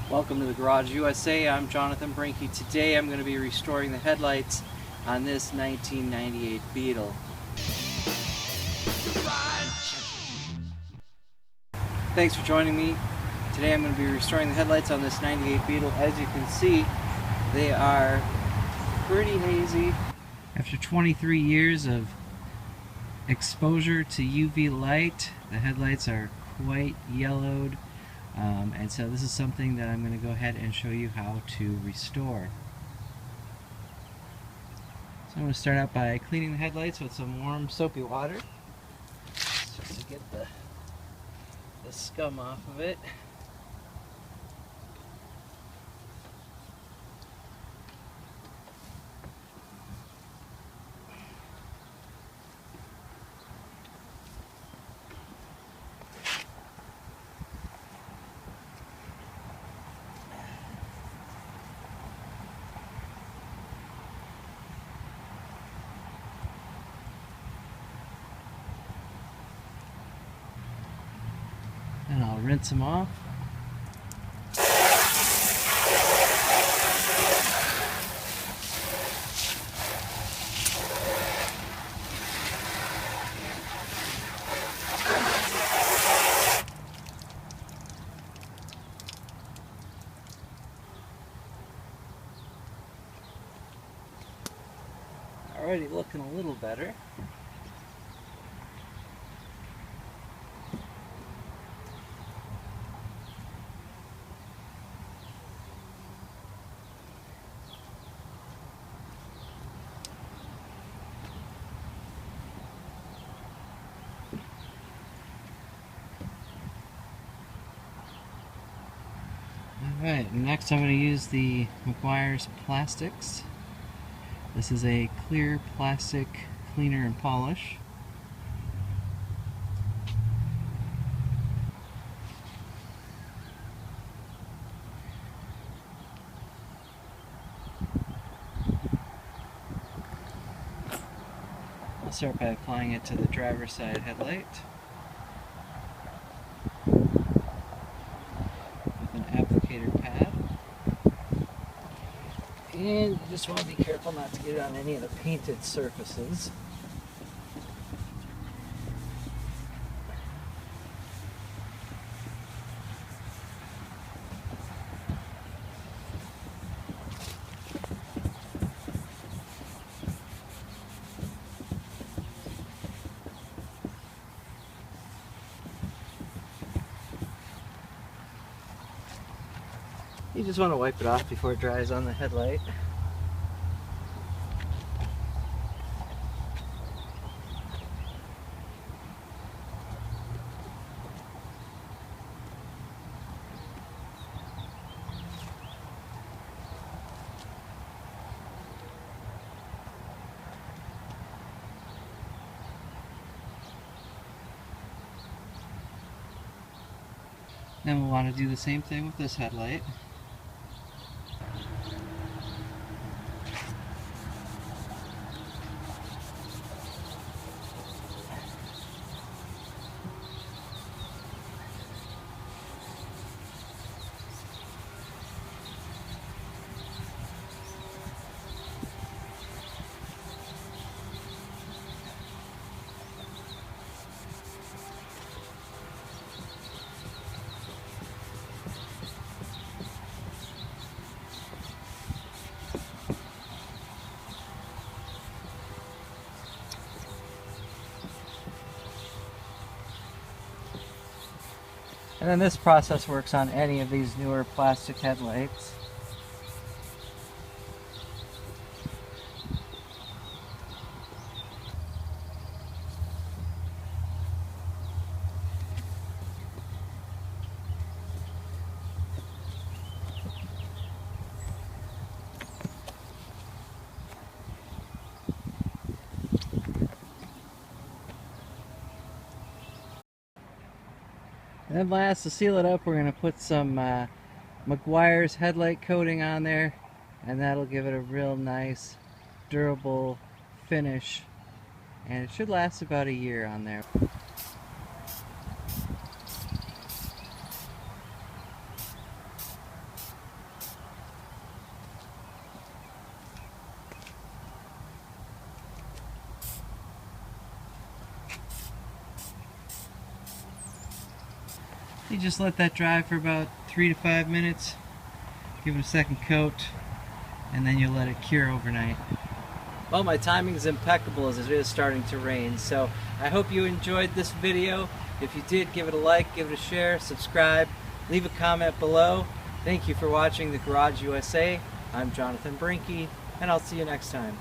Welcome to the Garage USA. I'm Jonathan Brinke. Today I'm going to be restoring the headlights on this 1998 Beetle. Thanks for joining me. Today I'm going to be restoring the headlights on this 98 Beetle. As you can see, they are pretty hazy. After 23 years of exposure to UV light, the headlights are quite yellowed. And so this is something that I'm going to go ahead and show you how to restore. So I'm going to start out by cleaning the headlights with some warm soapy water, just to get the scum off of it. And I'll rinse them off. Already looking a little better. Alright, next I'm going to use the Meguiar's PlastX. This is a clear plastic cleaner and polish. I'll start by applying it to the driver's side headlight with an applicator pad. And you just want to be careful not to get it on any of the painted surfaces. You just want to wipe it off before it dries on the headlight. Then we'll want to do the same thing with this headlight. And then this process works on any of these newer plastic headlights. And then last, to seal it up, we're going to put some Meguiar's headlight coating on there, and that'll give it a real nice, durable finish. And it should last about a year on there. You just let that dry for about 3 to 5 minutes, give it a second coat, and then you'll let it cure overnight. Well, my timing is impeccable as it is starting to rain, so I hope you enjoyed this video. If you did, give it a like, give it a share, subscribe, leave a comment below. Thank you for watching The Garage USA. I'm Jonathan Brinke, and I'll see you next time.